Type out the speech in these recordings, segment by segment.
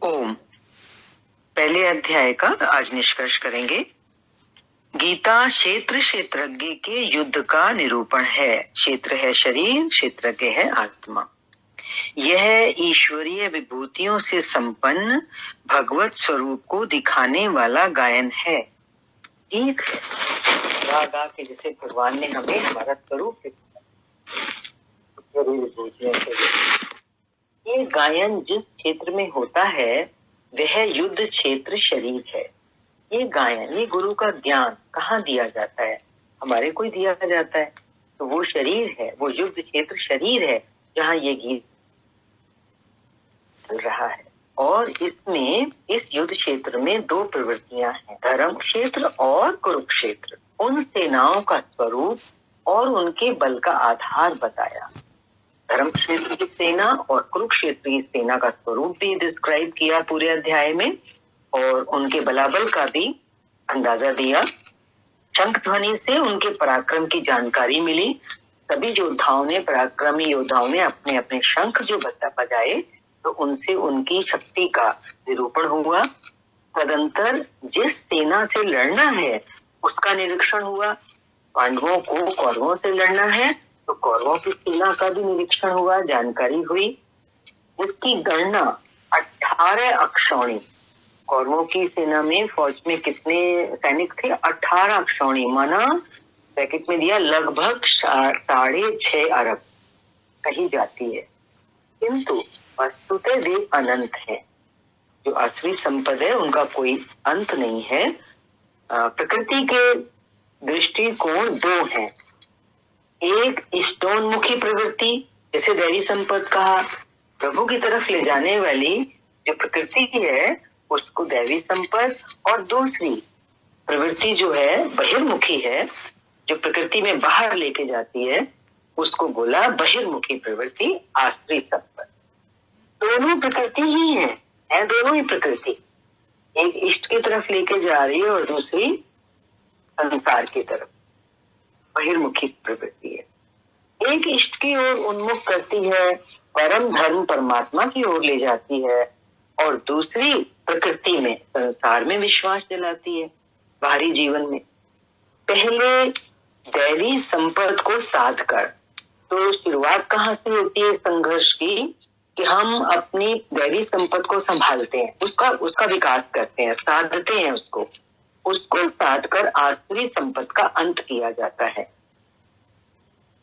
ओम। पहले अध्याय का आज निष्कर्ष करेंगे। गीता क्षेत्र क्षेत्रज्ञ के युद्ध का निरूपण है। क्षेत्र है शरीर, क्षेत्रज्ञ है आत्मा। यह ईश्वरीय विभूतियों से संपन्न भगवत स्वरूप को दिखाने वाला गायन है। ठीक है, गा गा के जैसे भगवान ने हमें हमारा स्वरूप विभूतियों से। ये गायन जिस क्षेत्र में होता है वह युद्ध क्षेत्र शरीर है। ये गायन, ये गुरु का ज्ञान कहाँ दिया जाता है? हमारे को ही दिया जाता है। तो वो शरीर है, वो युद्ध क्षेत्र शरीर है जहाँ ये गीत चल रहा है। और इसमें, इस युद्ध क्षेत्र में दो प्रवृत्तियां हैं, धर्म क्षेत्र और कुरुक्षेत्र। उन सेनाओं का स्वरूप और उनके बल का आधार बताया। धर्म क्षेत्र की सेना और कुरुक्षेत्र की सेना का स्वरूप भी डिस्क्राइब किया पूरे अध्याय में, और उनके बलाबल का भी अंदाजा दिया। शंख ध्वनि से उनके पराक्रम की जानकारी मिली। सभी योद्धाओं ने, पराक्रमी योद्धाओं ने अपने अपने शंख जो बजाए, तो उनसे उनकी शक्ति का निरूपण हुआ। तदंतर जिस सेना से लड़ना है उसका निरीक्षण हुआ। पांडवों को कौरवों से लड़ना है तो कौरवों की सेना का भी निरीक्षण हुआ, जानकारी हुई। इसकी गणना 18 अक्षौणी, कौरवों की सेना में, फौज में कितने सैनिक थे? 18 अक्षौणी, माना ब्रैकेट में दिया लगभग 6.5 अरब कही जाती है। किंतु वस्तुतः वे अनंत है। जो असली संपद है उनका कोई अंत नहीं है। प्रकृति के दृष्टिकोण दो हैं। एक इष्टोन्मुखी प्रवृत्ति, जिसे दैवी संपद कहा, प्रभु की तरफ ले जाने वाली जो प्रकृति है उसको दैवी संपद। और दूसरी प्रवृत्ति जो है बहिर्मुखी है, जो प्रकृति में बाहर लेके जाती है, उसको बोला बहिर्मुखी प्रवृत्ति, आश्री संपद। दोनों प्रकृति ही है दोनों ही प्रकृति। एक इष्ट की तरफ लेके जा रही है और दूसरी संसार की तरफ, बहिर्मुखी प्रवृत्ति है। एक इष्ट की ओर उन्मुख करती है, परम धर्म परमात्मा की ओर ले जाती है, और दूसरी प्रकृति में, संसार में विश्वास दिलाती है, बाहरी जीवन में। पहले दैवी संपद को साध कर, तो शुरुआत कहाँ से होती है संघर्ष की? कि हम अपनी दैवी संपद को संभालते हैं, उसका विकास करते हैं, साधते हैं उसको साध कर आसुरी संपद का अंत किया जाता है।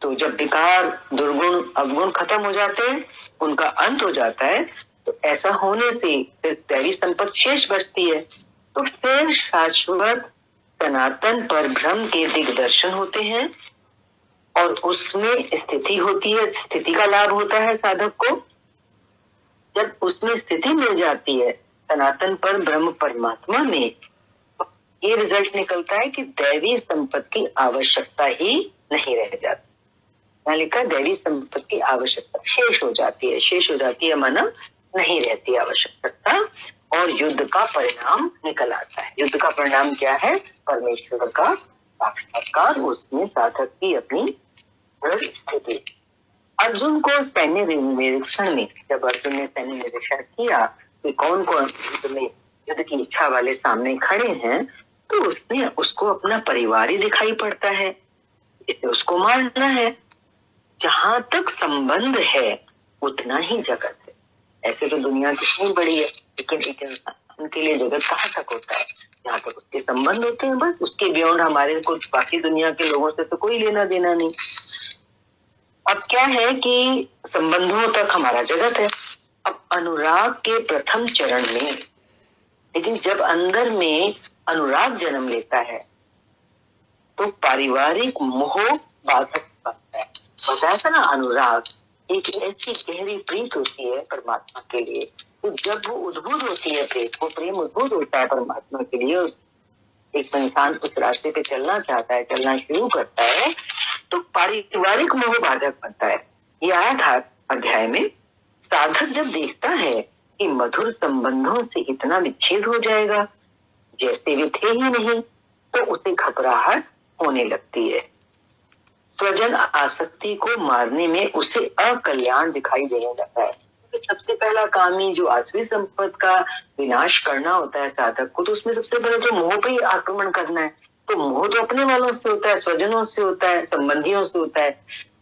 तो जब विकार, दुर्गुण, अवगुण खत्म हो जाते हैं, उनका अंत हो जाता है, तो ऐसा होने से दैवी संपद शेष बचती है। तो फिर शाश्वत सनातन पर ब्रह्म के दिग्दर्शन होते हैं और उसमें स्थिति होती है, स्थिति का लाभ होता है साधक को। जब उसमें स्थिति मिल जाती है सनातन पर ब्रह्म परमात्मा में, तो ये रिजल्ट निकलता है कि दैवी संपत्ति की आवश्यकता ही नहीं रह जाती। यहाँ लिखा दैवी संपत्ति की आवश्यकता शेष हो जाती है। शेष हो जाती है माना नहीं रहती आवश्यकता, और युद्ध का परिणाम निकल आता है। युद्ध का परिणाम क्या है? परमेश्वर का साक्षात्कार, उसमें साधक की अपनी स्थिति। अर्जुन को सैन्य निरीक्षण में, जब अर्जुन ने सैन्य निरीक्षण किया कि कौन कौन युद्ध की इच्छा वाले सामने खड़े हैं, तो उसने उसको अपना परिवार ही दिखाई पड़ता है, इसे उसको मारना है। जहां तक संबंध है उतना ही जगत है। ऐसे तो दुनिया कितनी बड़ी है, लेकिन एक इंसान के लिए जगत कहाँ तक होता है? जहाँ तक उसके संबंध होते हैं, बस। उसके बियॉन्ड हमारे कुछ बाकी दुनिया के लोगों से तो कोई लेना देना नहीं। अब क्या है कि संबंधों तक हमारा जगत है। अब अनुराग के प्रथम चरण में, लेकिन जब अंदर में अनुराग जन्म लेता है तो पारिवारिक मोह बाधक बनता है। बताया था ना, अनुराग एक ऐसी गहरी प्रीत होती है परमात्मा के लिए, तो जब वो उद्भूत होती है प्रेम, वो प्रेम उद्भूत होता है परमात्मा के लिए, एक इंसान उस रास्ते पे चलना चाहता है, चलना शुरू करता है, तो पारिवारिक मोह बाधक बनता है। ये आया था अध्याय में। साधक जब देखता है कि मधुर संबंधों से इतना विच्छेद हो जाएगा जैसे वे थे ही नहीं, तो उसे घबराहट होने लगती है। स्वजन आसक्ति को मारने में उसे अकल्याण दिखाई देने लगता है। कि सबसे पहला काम ही जो आसुरी संपत्ति का विनाश करना होता है साधक को, तो उसमें सबसे पहले तो मोह पे ही आक्रमण करना है। तो मोह तो अपने वालों से होता है, स्वजनों से होता है, संबंधियों से होता है।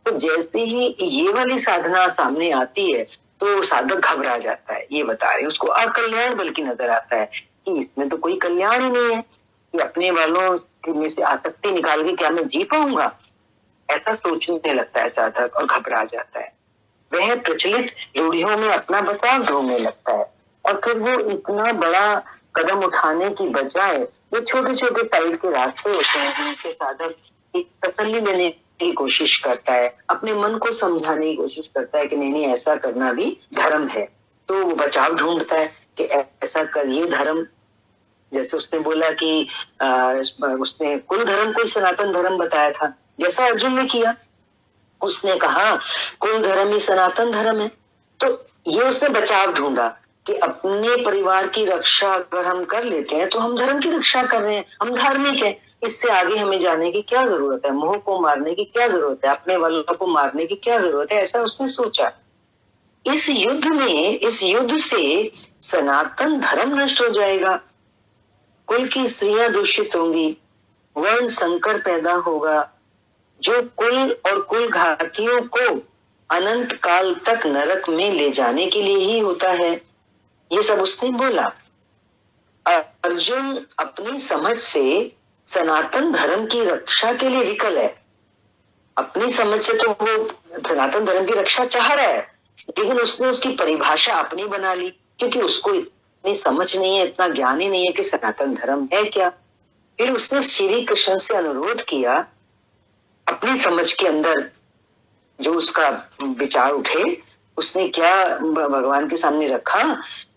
तो जैसे ही ये वाली साधना सामने आती है तो साधक घबरा जाता है, ये बता रहे, उसको अकल्याण बल्कि नजर आता है कि इसमें तो कोई कल्याण ही नहीं है, कि अपने वालों में से आसक्ति निकाल के क्या मैं जी पाऊंगा, ऐसा सोचने लगता है साधक और घबरा जाता है। वह प्रचलित रूढ़ियों में अपना बचाव ढूंढने लगता है और फिर वो इतना बड़ा कदम उठाने की बजाय ये छोटे छोटे साइड के रास्ते होते हैं जिनसे साधक एक तसल्ली लेने की कोशिश करता है, अपने मन को समझाने की कोशिश करता है कि नहीं नहीं ऐसा करना भी धर्म है। तो वो बचाव ढूंढता है कि ऐसा करिए धर्म, जैसे उसने बोला कि उसने कुल धर्म को सनातन धर्म बताया था, जैसा अर्जुन ने किया, उसने कहा कुल धर्म ही सनातन धर्म है। तो ये उसने बचाव ढूंढा कि अपने परिवार की रक्षा अगर हम कर लेते हैं तो हम धर्म की रक्षा कर रहे हैं, हम धार्मिक हैं, इससे आगे हमें जाने की क्या जरूरत है, मोह को मारने की क्या जरूरत है, अपने वालों को मारने की क्या जरूरत है, ऐसा उसने सोचा। इस युद्ध से सनातन धर्म नष्ट हो जाएगा, कुल की स्त्रियां दूषित होंगी, वर्ण संकर पैदा होगा, जो कुल और कुल घातियों को अनंत काल तक नरक में ले जाने के लिए ही होता है। ये सब उसने बोला। अर्जुन अपनी समझ से सनातन धर्म की रक्षा के लिए विकल है, अपनी समझ से तो वो सनातन धर्म की रक्षा चाह रहा है, लेकिन उसने उसकी परिभाषा अपनी बना ली, क्योंकि उसको इतनी समझ नहीं है, इतना ज्ञान ही नहीं है कि सनातन धर्म है क्या। फिर उसने श्री कृष्ण से अनुरोध किया, अपनी समझ के अंदर जो उसका विचार उठे, उसने क्या भगवान के सामने रखा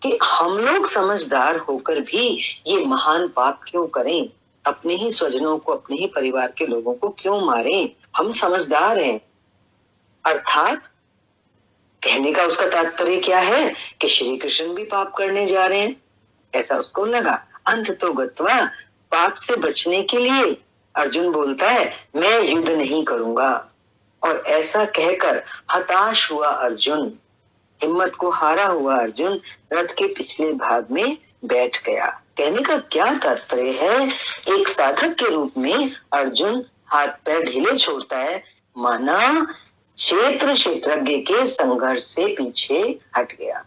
कि हम लोग समझदार होकर भी ये महान पाप क्यों करें, अपने ही स्वजनों को, अपने ही परिवार के लोगों को क्यों मारें, हम समझदार हैं। अर्थात कहने का उसका तात्पर्य क्या है कि श्री कृष्ण भी पाप करने जा रहे हैं, ऐसा उसको लगा। अंत तो गत्वा, पाप से बचने के लिए अर्जुन बोलता है मैं युद्ध नहीं करूंगा, और ऐसा कहकर हताश हुआ अर्जुन, हिम्मत को हारा हुआ अर्जुन रथ के पिछले भाग में बैठ गया। कहने का क्या तात्पर्य है, एक साधक के रूप में अर्जुन हाथ पैर ढीले छोड़ता है, माना क्षेत्रज्ञ के संघर्ष से पीछे हट गया।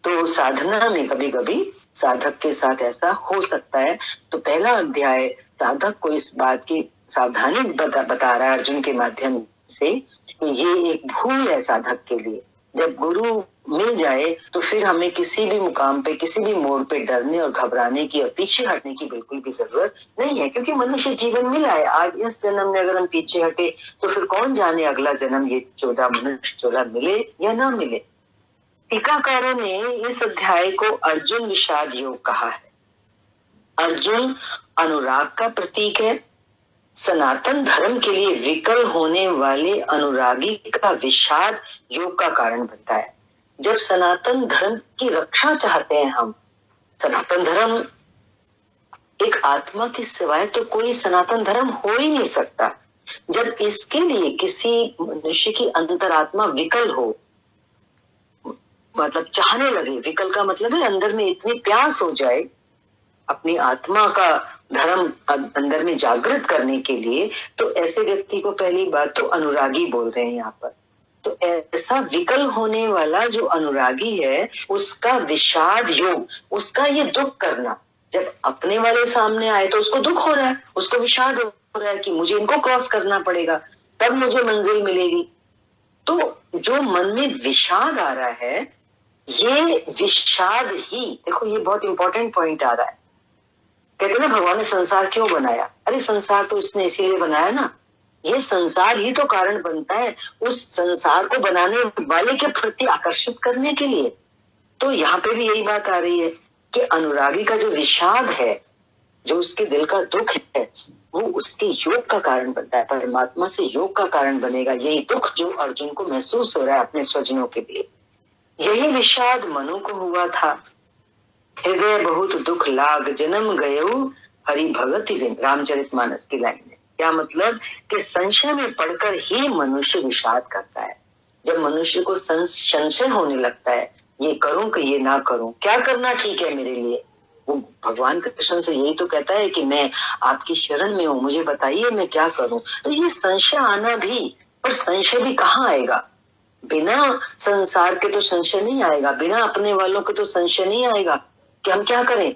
तो साधना में कभी कभी साधक के साथ ऐसा हो सकता है। तो पहला अध्याय साधक को इस बात की सावधानी बता रहा है अर्जुन के माध्यम से कि ये एक भूल है साधक के लिए, जब गुरु मिल जाए तो फिर हमें किसी भी मुकाम पे, किसी भी मोड़ पे डरने और घबराने की और पीछे हटने की बिल्कुल भी जरूरत नहीं है, क्योंकि मनुष्य जीवन मिला है। आज इस जन्म में अगर हम पीछे हटे तो फिर कौन जाने अगला जन्म ये 14 मनुष्य 14 मिले या ना मिले। टीकाकारों ने इस अध्याय को अर्जुन विषाद योग कहा है। अर्जुन अनुराग का प्रतीक है, सनातन धर्म के लिए विकल होने वाले अनुरागी का विषाद योग का कारण बनता है। जब सनातन धर्म की रक्षा चाहते हैं हम, सनातन धर्म एक आत्मा के सिवाय तो कोई सनातन धर्म हो ही नहीं सकता। जब इसके लिए किसी मनुष्य की अंतरात्मा विकल हो, मतलब चाहने लगे, विकल का मतलब है अंदर में इतनी प्यास हो जाए अपनी आत्मा का धर्म अंदर में जागृत करने के लिए, तो ऐसे व्यक्ति को पहली बात तो अनुरागी बोल रहे हैं यहाँ पर। तो ऐसा विकल होने वाला जो अनुरागी है उसका विषाद योग, उसका ये दुख करना, जब अपने वाले सामने आए तो उसको दुख हो रहा है, उसको विषाद हो रहा है कि मुझे इनको क्रॉस करना पड़ेगा तब मुझे मंजिल मिलेगी। तो जो मन में विषाद आ रहा है, ये विषाद ही, देखो ये बहुत इंपॉर्टेंट पॉइंट आ रहा है। कहते ना भगवान ने संसार क्यों बनाया, अरे संसार तो इसने इसीलिए बनाया ना, ये संसार ही तो कारण बनता है उस संसार को बनाने वाले के प्रति आकर्षित करने के लिए। तो यहाँ पे भी यही बात आ रही है कि अनुरागी का जो विषाद है, जो उसके दिल का दुख है, वो उसके योग का कारण बनता है, परमात्मा से योग का कारण बनेगा। यही दुख जो अर्जुन को महसूस हो रहा है अपने स्वजनों के लिए, यही विषाद मनु को हुआ था। हृदय बहुत दुख लाग जन्म गयो हरि भगति बिन, रामचरितमानस की लाइन है। क्या मतलब कि संशय में पढ़कर ही मनुष्य विषाद करता है। जब मनुष्य को संशय होने लगता है, ये करूं कि ये ना करूं, क्या करना ठीक है मेरे लिए, वो भगवान कृष्ण से यही तो कहता है कि मैं आपकी शरण में हूँ, मुझे बताइए मैं क्या करूं। तो ये संशय आना भी, पर संशय भी कहाँ आएगा, बिना संसार के तो संशय नहीं आएगा, बिना अपने वालों के तो संशय नहीं आएगा कि हम क्या करें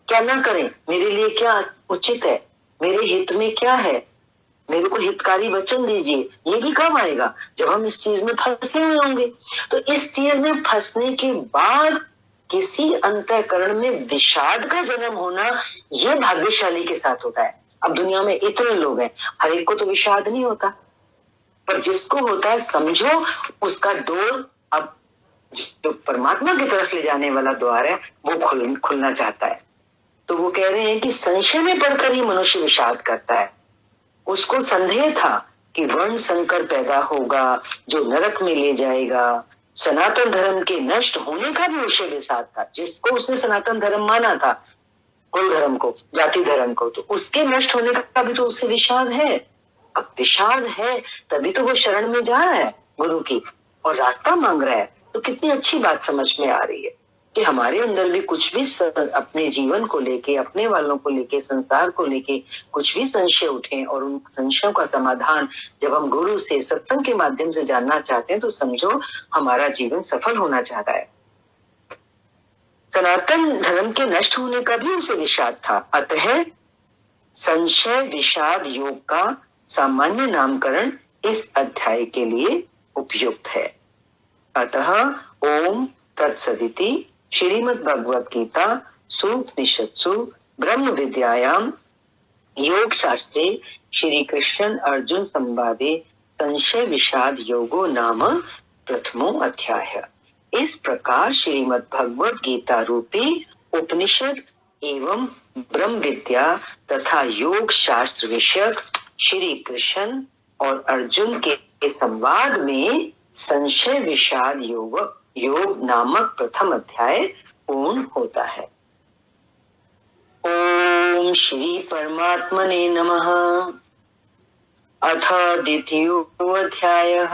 क्या ना करें, मेरे लिए क्या उचित है, मेरे हित में क्या है, मेरे को हितकारी वचन दीजिए। ये भी कब आएगा, जब हम इस चीज में फंसे हुए होंगे। तो इस चीज में फंसने के बाद किसी अंतःकरण में विषाद का जन्म होना, ये भाग्यशाली के साथ होता है। अब दुनिया में इतने लोग हैं, हर एक को तो विषाद नहीं होता, पर जिसको होता है समझो उसका डोर अब जो परमात्मा की तरफ ले जाने वाला द्वार है वो खुलना चाहता है। तो वो कह रहे हैं कि संशय में पड़कर ही मनुष्य विषाद करता है। उसको संदेह था कि वर्ण संकर पैदा होगा जो नरक में ले जाएगा, सनातन धर्म के नष्ट होने का भी उसे विषाद था। जिसको उसने सनातन धर्म माना था, कुल धर्म को, जाति धर्म को, तो उसके नष्ट होने का भी तो उसे विषाद है। अब विषाद है तभी तो वो शरण में जा रहा है गुरु की और रास्ता मांग रहा है। तो कितनी अच्छी बात समझ में आ रही है कि हमारे अंदर भी कुछ भी अपने जीवन को लेके, अपने वालों को लेके, संसार को लेके कुछ भी संशय उठे और उन संशयों का समाधान जब हम गुरु से, सत्संग के माध्यम से जानना चाहते हैं तो समझो हमारा जीवन सफल होना चाहता है। सनातन धर्म के नष्ट होने का भी उसे विषाद था, अतः संशय विषाद योग का सामान्य नामकरण इस अध्याय के लिए उपयुक्त है। अतः ओम तत्सदिति श्रीमद् भगवत गीता सूपनिषत्सु ब्रह्म विद्यायाम योग शास्त्रे श्री कृष्ण अर्जुन संवादे संशय विषाद योगो नाम प्रथमो अध्याय। इस प्रकार श्रीमद् भगवत गीता रूपी उपनिषद एवं ब्रह्म विद्या तथा योग शास्त्र विषयक श्री कृष्ण और अर्जुन के संवाद में संशय विषाद योग नामक प्रथम अध्याय पूर्ण होता है। ओम श्री परमात्मने नमः। अथ द्वितीयो अध्यायः।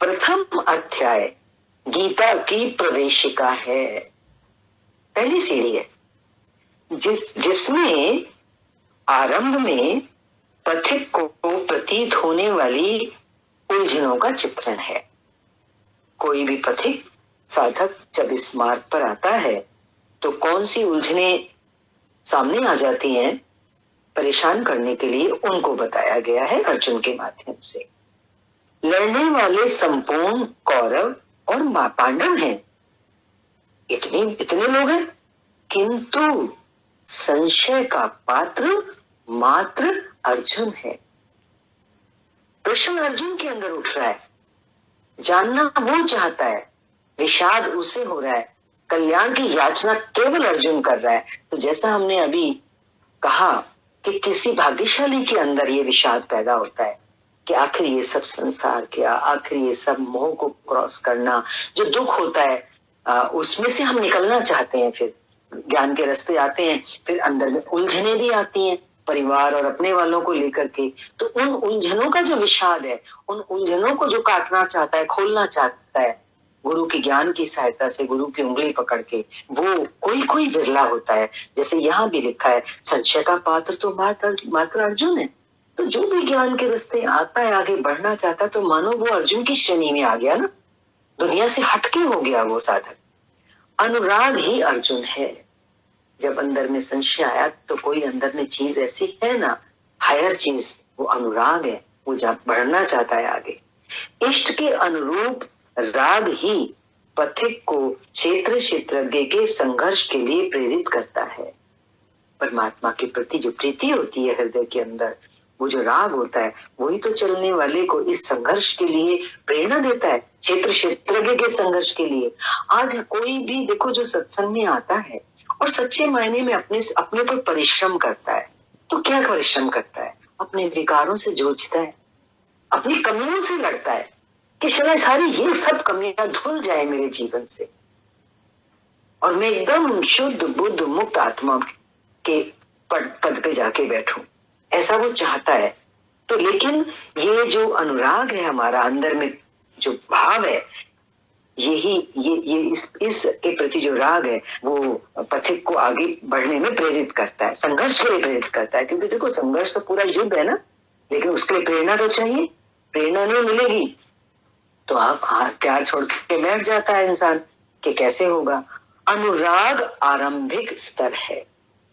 प्रथम अध्याय गीता की प्रवेशिका है, पहली सीढ़ी है, जिसमें आरंभ में पथिक को प्रतीत होने वाली उलझनों का चित्रण है। कोई भी पथिक साधक जब इस मार्ग पर आता है तो कौन सी उलझने सामने आ जाती हैं परेशान करने के लिए, उनको बताया गया है अर्जुन के माध्यम से। लड़ने वाले संपूर्ण कौरव और पांडव हैं, इतने लोग हैं, किंतु संशय का पात्र मात्र अर्जुन है। प्रश्न अर्जुन के अंदर उठ रहा है, जानना वो चाहता है, विषाद उसे हो रहा है, कल्याण की याचना केवल अर्जुन कर रहा है। तो जैसा हमने अभी कहा कि किसी भाग्यशाली के अंदर ये विषाद पैदा होता है कि आखिर ये सब संसार क्या, आखिर ये सब मोह को क्रॉस करना, जो दुख होता है उसमें से हम निकलना चाहते हैं। फिर ज्ञान के रास्ते आते हैं, फिर अंदर में उलझने भी आती हैं परिवार और अपने वालों को लेकर के। तो उन उलझनों का जो विषाद है, उन उलझनों को जो काटना चाहता है, खोलना चाहता है गुरु के ज्ञान की सहायता से, गुरु की उंगली पकड़ के, वो कोई विरला होता है। जैसे यहाँ भी लिखा है, संशय का पात्र तो मात्र अर्जुन है। तो जो भी ज्ञान के रास्ते आता है, आगे बढ़ना चाहता है, तो मानो वो अर्जुन की श्रेणी में आ गया ना, दुनिया से हटके हो गया वो साधक। अनुराग ही अर्जुन है। जब अंदर में संशय आया तो कोई अंदर में चीज ऐसी है ना, हायर चीज, वो अनुराग है, वो बढ़ना चाहता है आगे। इष्ट के अनुरूप राग ही पथिक को क्षेत्र क्षेत्रज्ञ के संघर्ष के लिए प्रेरित करता है। परमात्मा के प्रति जो प्रीति होती है हृदय के अंदर, वो जो राग होता है, वही तो चलने वाले को इस संघर्ष के लिए प्रेरणा देता है, क्षेत्र क्षेत्रज्ञ के संघर्ष के लिए। आज कोई भी देखो जो सत्संग में आता है और सच्चे मायने में अपने पर परिश्रम करता है, तो क्या परिश्रम करता है? अपने विकारों से जूझता है, अपनी कमियों से लड़ता है कि शायद सारी ये सब कमियां धुल जाए मेरे जीवन से और मैं एकदम शुद्ध बुद्ध मुक्त आत्मा के पद पे जाके बैठूं, ऐसा वो चाहता है। तो लेकिन ये जो अनुराग है हमारा अंदर में जो भाव है, यही ये इसके प्रति जो राग है वो पथिक को आगे बढ़ने में प्रेरित करता है, संघर्ष के लिए प्रेरित करता है। क्योंकि देखो संघर्ष तो पूरा युद्ध है ना, लेकिन उसके लिए प्रेरणा तो चाहिए। प्रेरणा नहीं मिलेगी तो आप हथियार छोड़ के बैठ जाता है इंसान कि कैसे होगा। अनुराग आरंभिक स्तर है,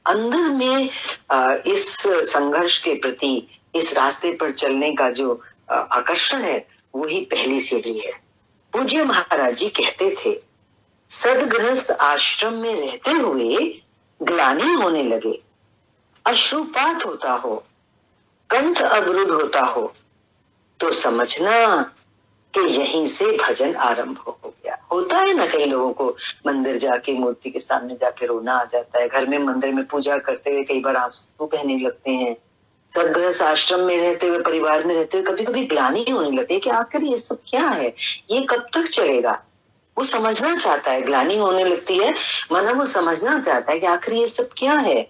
अंदर में इस संघर्ष के प्रति, इस रास्ते पर चलने का जो आकर्षण है वही पहली सीढ़ी है। पूज्य महाराज जी कहते थे, सदगृहस्थ आश्रम में रहते हुए ग्लानि होने लगे, अश्रुपात होता हो, कंठ अवरुद्ध होता हो, तो समझना कि यहीं से भजन आरंभ हो गया। होता है ना, कई लोगों को मंदिर जाके मूर्ति के सामने जाके रोना आ जाता है, घर में मंदिर में पूजा करते हुए कई बार आंसू बहने लगते हैं, सदगृहस्थ आश्रम में रहते हुए, परिवार में रहते हुए कभी कभी ग्लानि होने लगती है कि आखिर ये सब क्या है, ये कब तक चलेगा। वो समझना चाहता है, ग्लानि होने लगती है माना वो समझना चाहता है कि आखिर ये सब क्या है।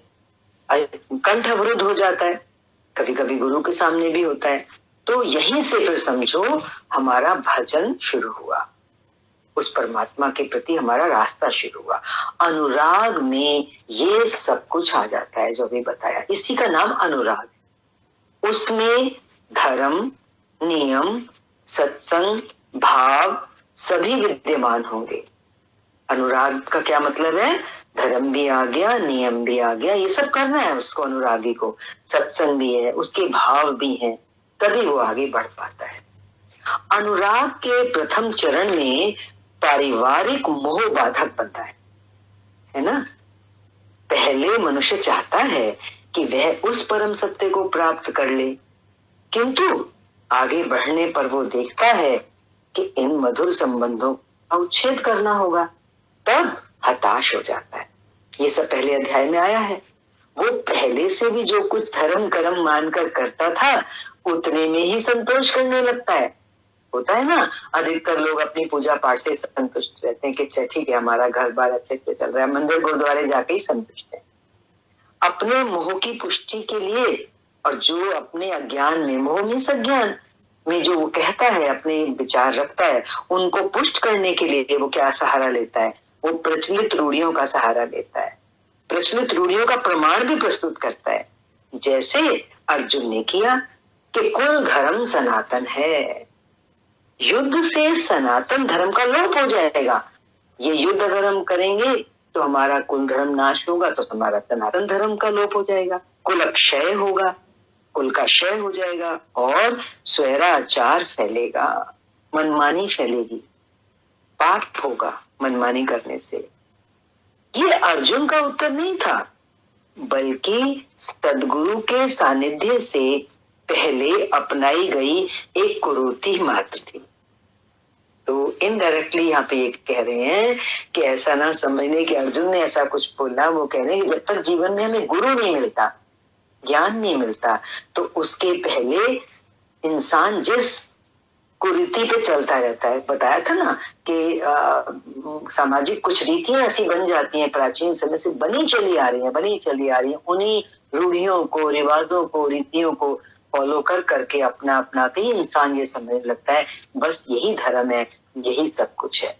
कंठ अवरुद्ध हो जाता है, कभी कभी गुरु के सामने भी होता है। तो यहीं से फिर समझो हमारा भजन शुरू हुआ, उस परमात्मा के प्रति हमारा रास्ता शुरू हुआ। अनुराग में ये सब कुछ आ जाता है जो भी बताया, इसी का नाम अनुराग। उसमें धर्म, नियम, सत्संग, भाव सभी विद्यमान होंगे। अनुराग का क्या मतलब है? धर्म भी आ गया, नियम भी आ गया, ये सब करना है उसको, अनुरागी को। सत्संग भी है, उसके भाव भी हैं, तभी वो आगे बढ़ पाता है। अनुराग के प्रथम चरण में पारिवारिक मोह बाधक बनता है ना। पहले मनुष्य चाहता है कि वह उस परम सत्य को प्राप्त कर ले, किंतु आगे बढ़ने पर वो देखता है कि इन मधुर संबंधों का उच्छेद करना होगा, तब हताश हो जाता है। ये सब पहले अध्याय में आया है। वो पहले से भी जो कुछ धर्म कर्म मानकर करता था उतने में ही संतोष करने लगता है। होता है ना, अधिकतर लोग अपनी पूजा पाठ से संतुष्ट रहते हैं कि ठीक है, हमारा घर बार अच्छे से चल रहा है, मंदिर गुरुद्वारे जाके ही संतुष्ट है। अपने मोह की पुष्टि के लिए, और जो अपने अज्ञान में, मोह में अज्ञान में जो वो कहता है, अपने विचार रखता है, उनको पुष्ट करने के लिए वो क्या सहारा लेता है? वो प्रचलित रूढ़ियों का सहारा लेता है, प्रचलित रूढ़ियों का प्रमाण भी प्रस्तुत करता है। जैसे अर्जुन ने किया कि कुल धर्म सनातन है, युद्ध से सनातन धर्म का लोप हो जाएगा। ये युद्ध अगर हम करेंगे तो हमारा कुल धर्म नाश होगा, तो हमारा सनातन धर्म का लोप हो जाएगा, कुल क्षय होगा, कुल का क्षय हो जाएगा और स्वैराचार फैलेगा, मनमानी फैलेगी, पाप होगा मनमानी करने से। ये अर्जुन का उत्तर नहीं था, बल्कि सदगुरु के सानिध्य से पहले अपनाई गई एक कुरीति मात्र थी। तो इनडायरेक्टली यहाँ पे ये कह रहे हैं कि ऐसा ना समझने कि अर्जुन ने ऐसा कुछ बोला। वो कह रहे हैं कि जब तक जीवन में हमें गुरु नहीं मिलता, ज्ञान नहीं मिलता, तो उसके पहले इंसान जिस कुरीति पे चलता रहता है। बताया था ना कि सामाजिक कुछ रीतियां ऐसी बन जाती हैं, प्राचीन समय से बनी चली आ रही है। उन्हीं रूढ़ियों को, रिवाजों को, रीतियों को फॉलो कर करके अपना अपना के इंसान ये समझने लगता है बस यही धर्म है, यही सब कुछ है।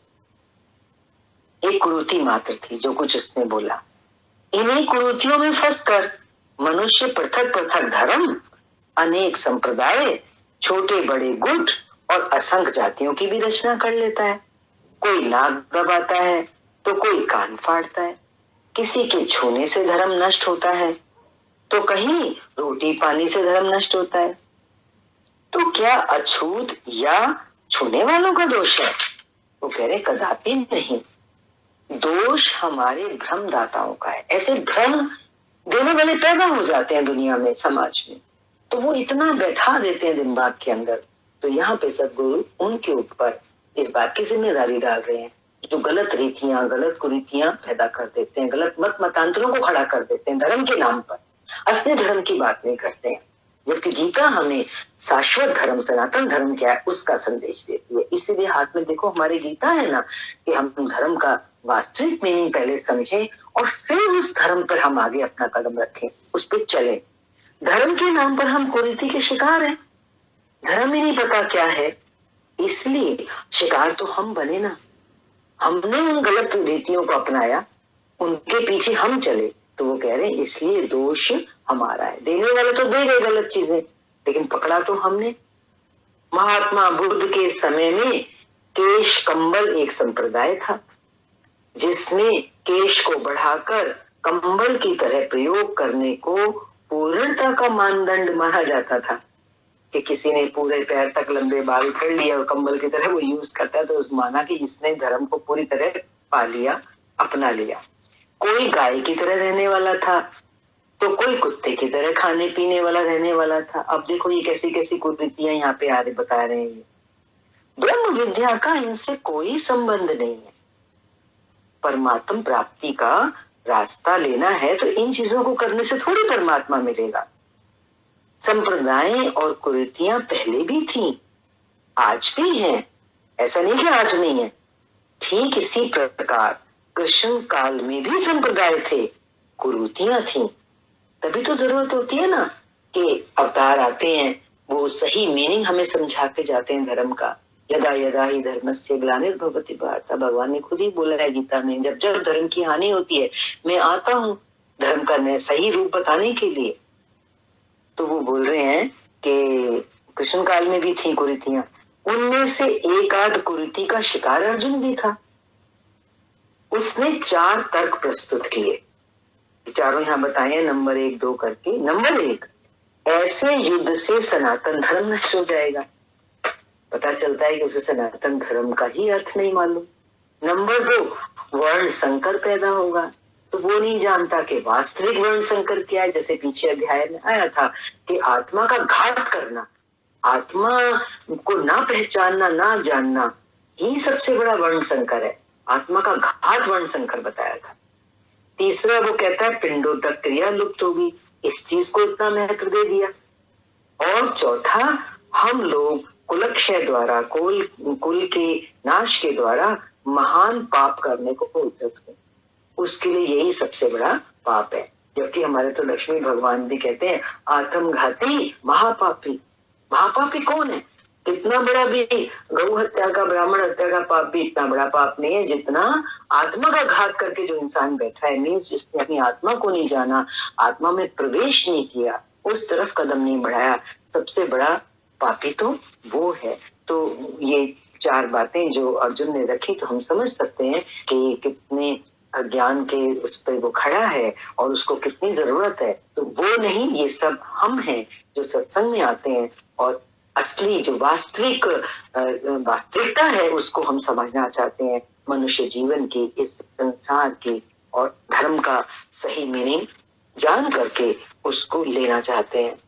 एक कुरीति मात्र थी जो कुछ उसने बोला। इन्हीं कुरीतियों में फंसकर मनुष्य पृथक पृथक धर्म, अनेक संप्रदाय, छोटे बड़े गुट और असंख्य जातियों की भी रचना कर लेता है। कोई नाक दबाता है तो कोई कान फाड़ता है, किसी के छूने से धर्म नष्ट होता है तो कहीं रोटी पानी से धर्म नष्ट होता है। तो क्या अछूत या छूने वालों का दोष है? वो कह रहे कदापि नहीं, दोष हमारे भ्रमदाताओं का है। ऐसे भ्रम देने वाले पैदा हो जाते हैं दुनिया में, समाज में, तो वो इतना बैठा देते हैं दिमाग के अंदर। तो यहाँ पे सदगुरु उनके ऊपर इस बात की जिम्मेदारी डाल रहे हैं जो गलत रीतियां, गलत कुरीतियां पैदा कर देते हैं, गलत मत मतांतरों को खड़ा कर देते हैं धर्म के नाम पर, असली धर्म की बात नहीं करते हैं। जबकि गीता हमें शाश्वत धर्म, सनातन धर्म क्या है उसका संदेश देती है। इसीलिए हाथ में देखो हमारी गीता है ना, कि हम धर्म का वास्तविक मीनिंग पहले समझें और फिर उस धर्म पर हम आगे अपना कदम रखें, उस पर चले। धर्म के नाम पर हम कुरीति के शिकार हैं, धर्म ही नहीं पता क्या है, इसलिए शिकार तो हम बने ना, हमने उन गलत रीतियों को अपनाया, उनके पीछे हम चले, तो वो कह रहे हैं इसलिए दोष हमारा है। देने वाले तो दे गए गलत चीजें, लेकिन पकड़ा तो हमने। महात्मा बुद्ध के समय में केश कंबल एक संप्रदाय था, जिसमें केश को बढ़ाकर कंबल की तरह प्रयोग करने को पूर्णता का मानदंड माना जाता था, कि किसी ने पूरे पैर तक लंबे बाल कर लिए और कंबल की तरह वो यूज करता है, तो उस माना कि इसने धर्म को पूरी तरह पा लिया, अपना लिया। कोई गाय की तरह रहने वाला था, तो कोई कुत्ते की तरह खाने पीने वाला रहने वाला था। अब देखो ये कैसी कैसी कुरीतियां यहाँ पे आ रहे बता रहे हैं। ब्रह्म विद्या का इनसे कोई संबंध नहीं है। परमात्म प्राप्ति का रास्ता लेना है तो इन चीजों को करने से थोड़ी परमात्मा मिलेगा। संप्रदाय और कुरीतियां पहले भी थी, आज भी हैं, ऐसा नहीं कि आज नहीं है। ठीक इसी प्रकार कृष्ण काल में भी संप्रदाय थे, कुरीतियां थी। तभी तो जरूरत होती है ना कि अवतार आते हैं, वो सही मीनिंग हमें समझा के जाते हैं धर्म का। यदा यदा ही धर्मस्य ग्लानिर्भवति भारत, भगवान ने खुद ही बोला है गीता में, जब जब धर्म की हानि होती है मैं आता हूँ धर्म का सही रूप बताने के लिए। तो वो बोल रहे हैं कि कृष्ण काल में भी थी कुरीतियां, उनमें से एक आध कुरीति का शिकार अर्जुन भी था। उसने 4 तर्क प्रस्तुत किए, चारों यहाँ बताए नंबर 1 2 करके। नंबर 1, ऐसे युद्ध से सनातन धर्म नष्ट हो जाएगा। पता चलता है कि उसे सनातन धर्म का ही अर्थ नहीं मालूम। नंबर 2, वर्ण संकर पैदा होगा, तो वो नहीं जानता कि वास्तविक वर्ण संकर क्या है। जैसे पीछे अध्याय में आया था कि आत्मा का घात करना, आत्मा को ना पहचानना, ना जानना, ही सबसे बड़ा वर्ण संकर है। आत्मा का घात वर्ण संकर बताया था। तीसरा वो कहता है पिंडोदक क्रिया लुप्त होगी, इस चीज को इतना महत्व दे दिया। और चौथा, हम लोग कुलक्षय द्वारा, कुल के नाश के द्वारा महान पाप करने को उद्यत हुए, उसके लिए यही सबसे बड़ा पाप है। जबकि हमारे तो लक्ष्मी भगवान भी कहते हैं आत्मघाती महापापी। महापापी कौन है? कितना बड़ा भी गौ हत्या का, ब्राह्मण हत्या का पाप भी इतना बड़ा पाप नहीं है जितना आत्मा का घात करके जो इंसान बैठा है, मीन्स जिसने अपनी आत्मा को नहीं जाना, आत्मा में प्रवेश नहीं किया, उस तरफ कदम नहीं बढ़ाया, सबसे बड़ा पापी तो वो है। तो ये 4 बातें जो अर्जुन ने रखी, तो हम समझ सकते हैं कि कितने ज्ञान के उस पर वो खड़ा है और उसको कितनी जरूरत है। तो वो नहीं, ये सब हम हैं जो सत्संग में आते हैं और असली जो वास्तविकता है उसको हम समझना चाहते हैं, मनुष्य जीवन की, इस संसार की, और धर्म का सही मीनिंग जान करके उसको लेना चाहते हैं।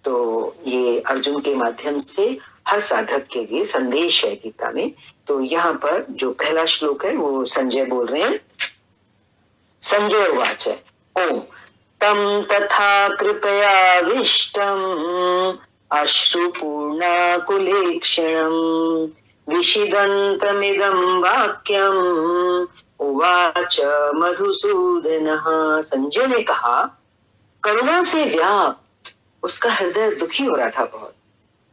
तो ये अर्जुन के माध्यम से हर साधक के लिए संदेश है गीता में। तो यहाँ पर जो पहला श्लोक है वो संजय बोल रहे हैं। संजय उवाच ओम तम तथा कृपयाविष्टम् अश्रुपूर्णाकुलेक्षणम् विषिदन्तमिदं वाक्यम् उवाच मधुसूदनः। संजय ने कहा, करुणा से व्याप्त उसका हृदय दुखी हो रहा था बहुत,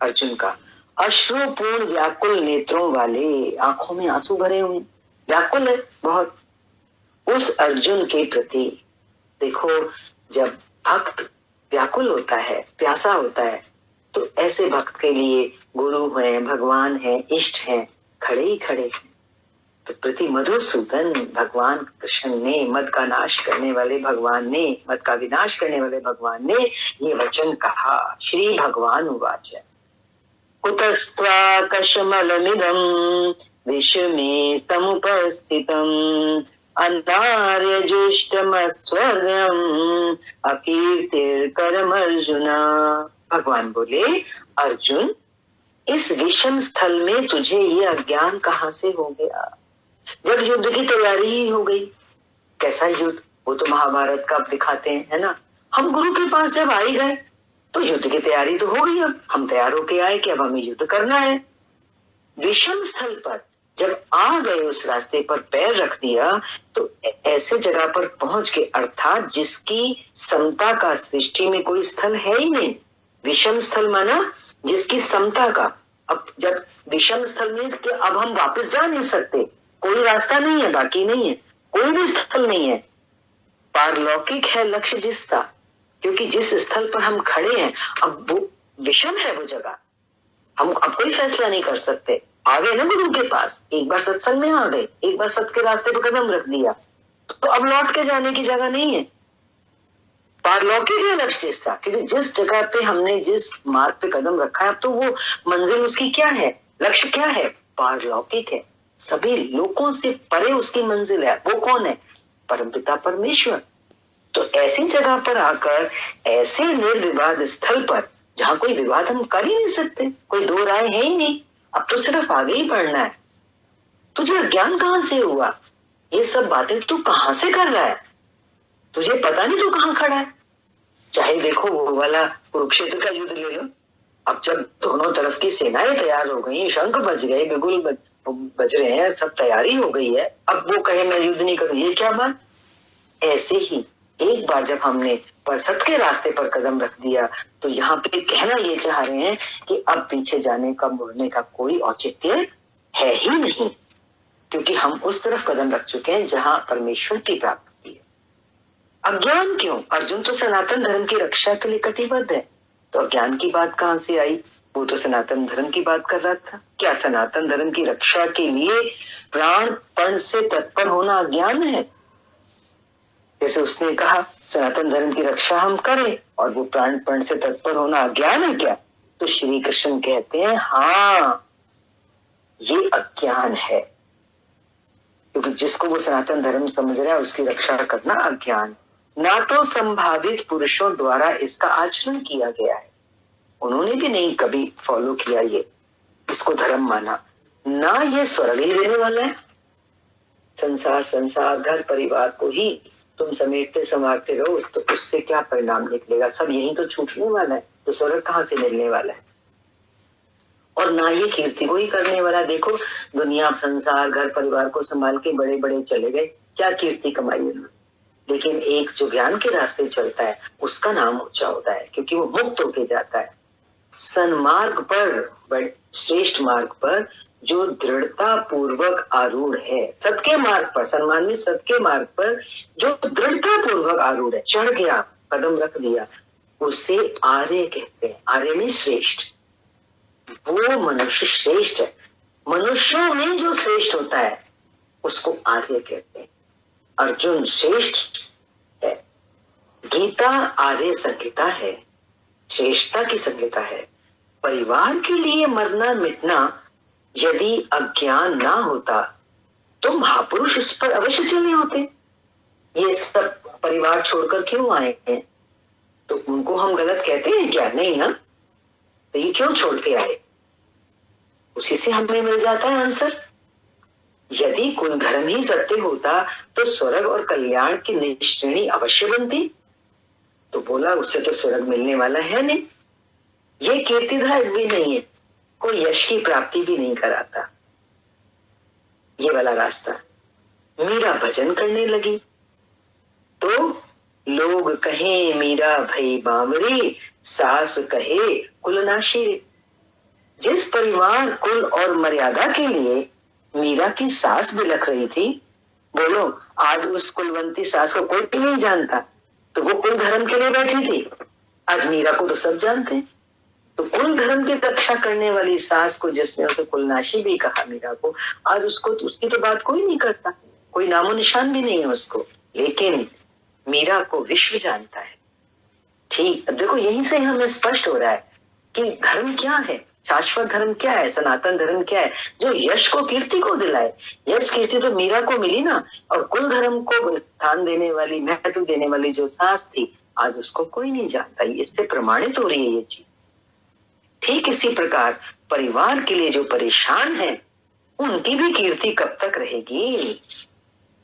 अर्जुन का। अश्रुपूर्ण व्याकुल नेत्रों वाले, आंखों में आंसू भरे हुए, व्याकुल है बहुत उस अर्जुन के प्रति। देखो, जब भक्त व्याकुल होता है, प्यासा होता है, तो ऐसे भक्त के लिए गुरु हैं, भगवान हैं, इष्ट हैं, खड़े ही खड़े हैं। तो प्रति मधुसूदन भगवान कृष्ण ने, मद का नाश करने वाले भगवान ने, मद का विनाश करने वाले भगवान ने ये वचन कहा। श्री भगवान उवाच कुतस्त्वाकशमलमिदं विषमे समुपस्थितम् अनार्यजुष्टमस्वर्गम् अकीर्तिर्करमर्जुन। भगवान बोले, अर्जुन, इस विषम स्थल में तुझे ये अज्ञान कहाँ से हो गया? जब युद्ध की तैयारी ही हो गई। कैसा युद्ध? वो तो महाभारत का दिखाते हैं, है ना। हम गुरु के पास जब आई गए तो युद्ध की तैयारी तो हो गई, अब हम तैयार होके आए कि अब हमें युद्ध करना है। विषम स्थल पर जब आ गए, उस रास्ते पर पैर रख दिया, तो ऐसे जगह पर पहुंच के, अर्थात जिसकी समता का सृष्टि में कोई स्थल है ही नहीं। विषम स्थल माना जिसकी समता का, अब जब विषम स्थल में कि अब हम वापस जा नहीं सकते, कोई रास्ता नहीं है, बाकी नहीं है, कोई भी स्थल नहीं है। पारलौकिक है लक्ष्य जिसका, क्योंकि जिस स्थल पर हम खड़े हैं अब वो विषम है वो जगह, हम अब कोई फैसला नहीं कर सकते। आ गए ना गुरु के पास, एक बार सत्संग में आ गए, एक बार सत्य के रास्ते पर कदम रख दिया, तो अब लौट के जाने की जगह नहीं है। पारलौकिक है लक्ष्य जिसका, क्योंकि जिस जगह पे हमने जिस मार्ग पे कदम रखा है अब तो वो मंजिल उसकी क्या है, लक्ष्य क्या है, पारलौकिक है, सभी लोगों से परे उसकी मंजिल है। वो कौन है, परमपिता परमेश्वर। तो ऐसी जगह पर आकर, ऐसे निर्विवाद स्थल पर जहां कोई विवाद हम कर ही नहीं सकते, कोई दो राय है ही नहीं, अब तो सिर्फ आगे ही बढ़ना है। तुझे अज्ञान कहां से हुआ, ये सब बातें तू कहां से कर रहा है, तुझे पता नहीं तू कहां खड़ा है। चाहे देखो वो वाला कुरुक्षेत्र का युद्ध ले लो, अब जब दोनों तरफ की सेनाएं तैयार हो गई, शंख बज गए, बिगुल बज रहे हैं, सब तैयारी हो गई है, अब वो कहे मैं युद्ध नहीं करूं, ये क्या बात। ऐसे ही एक बार जब हमने सत्य के रास्ते पर कदम रख दिया तो यहाँ पे कहना ये चाह रहे हैं कि अब पीछे जाने का, मुड़ने का कोई औचित्य है ही नहीं, क्योंकि हम उस तरफ कदम रख चुके हैं जहां परमेश्वर की प्राप्ति है। अज्ञान क्यों, अर्जुन तो सनातन धर्म की रक्षा के लिए कटिबद्ध है, तो अज्ञान की बात कहां से आई, वो तो सनातन धर्म की बात कर रहा था। क्या सनातन धर्म की रक्षा के लिए प्राणपण से तत्पर होना अज्ञान है? जैसे उसने कहा सनातन धर्म की रक्षा हम करें और वो प्राणपण से तत्पर होना अज्ञान है क्या? तो श्री कृष्ण कहते हैं हाँ, ये अज्ञान है, क्योंकि जिसको वो सनातन धर्म समझ रहा है उसकी रक्षा करना अज्ञान। ना तो संभावित पुरुषों द्वारा इसका आचरण किया गया है, उन्होंने भी नहीं कभी फॉलो किया ये, इसको धर्म माना, ना ये स्वर्ग ही देने वाला है। संसार घर परिवार को ही तुम समेटते संवारते रहो तो उससे क्या परिणाम निकलेगा, सब यही तो छूटने वाला है, तो स्वर्ग कहाँ से मिलने वाला है। और ना ये कीर्ति को ही करने वाला। देखो दुनिया, संसार, घर परिवार को संभाल के बड़े बड़े चले गए, क्या कीर्ति कमाई उन्होंने, लेकिन एक जो ज्ञान के रास्ते चलता है उसका नाम ऊंचा होता है, क्योंकि वो मुक्त होके जाता है। सन्मार्ग पर, श्रेष्ठ मार्ग पर जो दृढ़ता पूर्वक आरूढ़ है, सत्य मार्ग पर, सन्मान में सत्य मार्ग पर जो दृढ़ता पूर्वक आरूढ़ है, चढ़ गया, कदम रख दिया, उसे आर्य कहते हैं। आर्य में श्रेष्ठ, वो मनुष्य श्रेष्ठ है, मनुष्यों में जो श्रेष्ठ होता है उसको आर्य कहते हैं। अर्जुन श्रेष्ठ है, गीता आर्य संहिता है, श्रेष्ठता की संहिता है। परिवार के लिए मरना मिटना यदि अज्ञान ना होता तो महापुरुष उस पर अवश्य चले होते। ये सब परिवार छोड़कर क्यों आए हैं, तो उनको हम गलत कहते हैं क्या? नहीं ना, तो ये क्यों छोड़ के आए, उसी से हमें मिल जाता है आंसर। यदि कुल धर्म ही सत्य होता तो स्वर्ग और कल्याण की निश्रेणी अवश्य बनती, तो बोला उससे तो स्वर्ग मिलने वाला है नहीं, ये कीर्तिदायक भी नहीं है, कोई यश की प्राप्ति भी नहीं कराता ये वाला रास्ता। मीरा भजन करने लगी तो लोग कहे मीरा भई बावरी, सास कहे कुलनाशी। जिस परिवार, कुल और मर्यादा के लिए मीरा की सास बिलख रही थी, बोलो आज उस कुलवंती सास को कोई भी नहीं जानता, तो वो कुल धर्म के लिए बैठी थी। आज मीरा को तो सब जानते हैं, तो कुल धर्म की रक्षा करने वाली सास को जिसने उसे कुलनाशी भी कहा मीरा को, आज उसको उसकी तो बात कोई नहीं करता, कोई नामो निशान भी नहीं है उसको, लेकिन मीरा को विश्व जानता है। ठीक, अब देखो यहीं से हमें स्पष्ट हो रहा है कि धर्म क्या है, शाश्वत धर्म क्या है, सनातन धर्म क्या है, जो यश को, कीर्ति को दिलाए। यश कीर्ति तो मीरा को मिली ना, और कुल धर्म को स्थान देने वाली, महत्व देने वाली जो सास थी, आज उसको कोई नहीं जानता। इससे प्रमाणित हो रही है ये चीज। ठीक इसी प्रकार परिवार के लिए जो परेशान है उनकी भी कीर्ति कब तक रहेगी?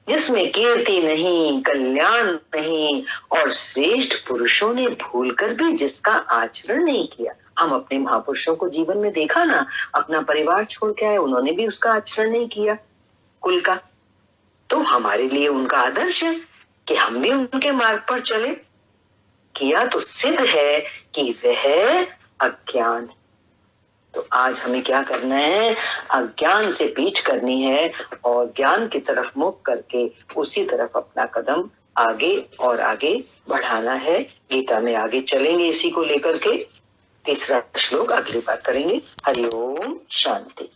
जिसमें कीर्ति नहीं, कल्याण नहीं, और श्रेष्ठ पुरुषों ने भूलकर भी जिसका आचरण नहीं किया। हम अपने महापुरुषों को जीवन में देखा ना, अपना परिवार छोड़ के आए, उन्होंने भी उसका आचरण नहीं किया कुल का, तो हमारे लिए उनका आदर्श है कि हम भी उनके मार्ग पर चले। किया तो सिद्ध है कि वह अज्ञान। तो आज हमें क्या करना है, अज्ञान से पीछ करनी है और ज्ञान की तरफ मुख करके उसी तरफ अपना कदम आगे और आगे बढ़ाना है। गीता में आगे चलेंगे इसी को लेकर के। तीसरा श्लोक अगली बार करेंगे। हरि ओम शांति।